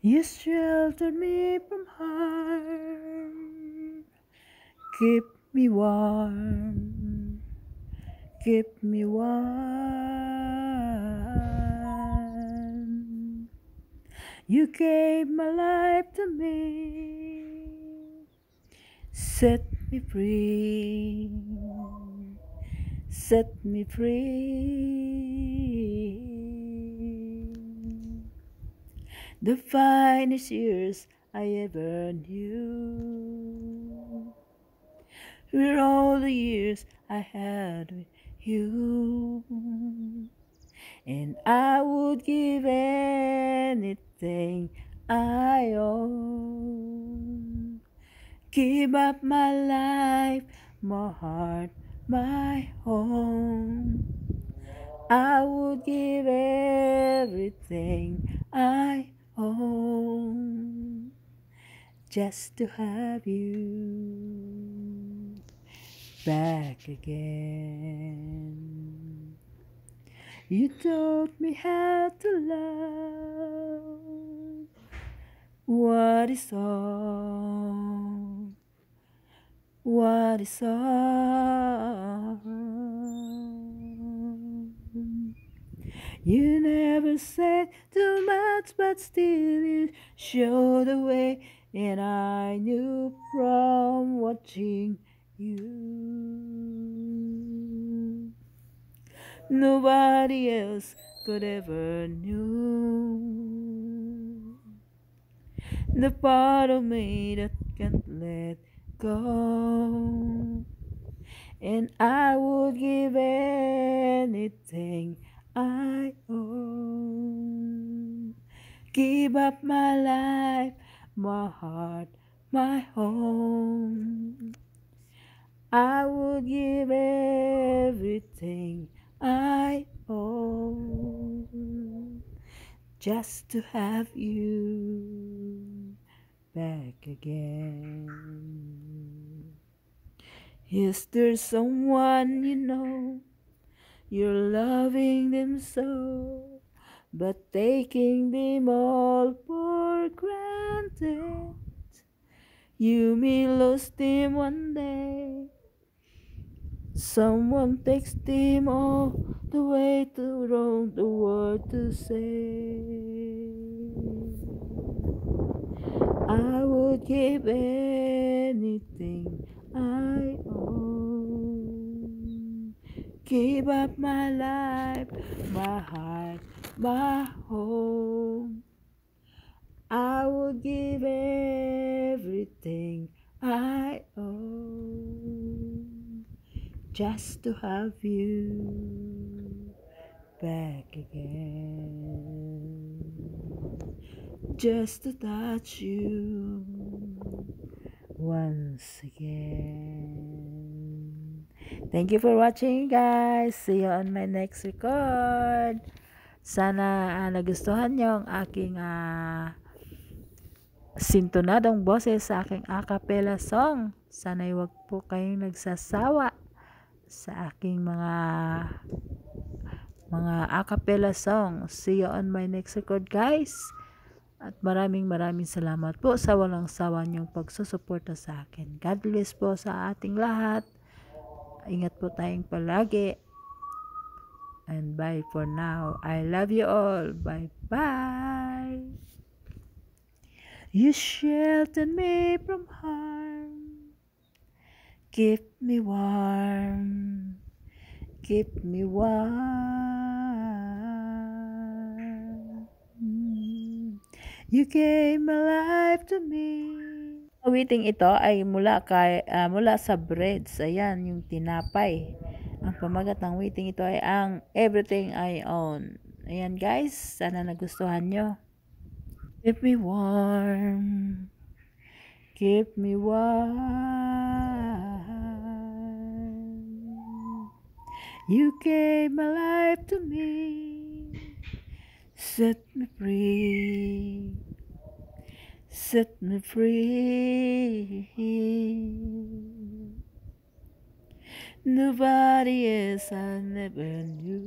You sheltered me from harm, keep me warm, keep me warm. You gave my life to me, set me free, set me free. The finest years I ever knew were all the years I had with you, and I would give anything I own. Give up my life, my heart, my home. I would give everything I own just to have you back again. You taught me how to love what is all, what is all. You never said too much, but still you showed the way, and I knew from watching you. Nobody else could ever knew the part of me that can't let go. And I would give anything I own. Give up my life, my heart, my home. I would give everything I own just to have you back again. Is there someone you know, you're loving them so, but taking them all for granted? You may lose them one day. Someone takes them all the way to around the world to say, I would give anything I own. Give up my life, my heart, my home. I would give everything I own just to have you back again, just to touch you once again. Thank you for watching, guys. See you on my next record. Sana nagustuhan nyo ang aking sintonadong boses sa aking acapella song. Sana'y wag po kayong nagsasawa sa aking mga acapella song. See you on my next record, guys. At maraming salamat po sa walang sawa niyong pagsusuporta sa akin. God bless po sa ating lahat. Ingat po tayong palagi. And bye for now. I love you all. Bye-bye. You sheltered me from harm. Keep me warm. Keep me warm. You gave my life to me. Awiting ito ay mula sa breads. Ayan, yung tinapay. Ang pamagat ng awiting ito ay ang Everything I Own. Ayan guys, sana nagustuhan nyo. Keep me warm. Keep me warm. You gave my life to me. Set me free. Set me free. Nobody else I never knew.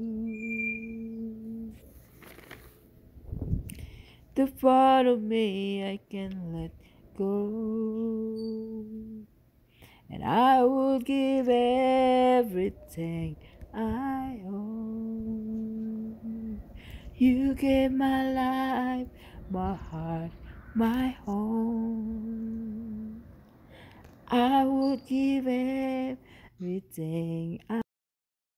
the part of me I can let go. And I would give everything I own. You gave my life, my heart, my home. I would give everything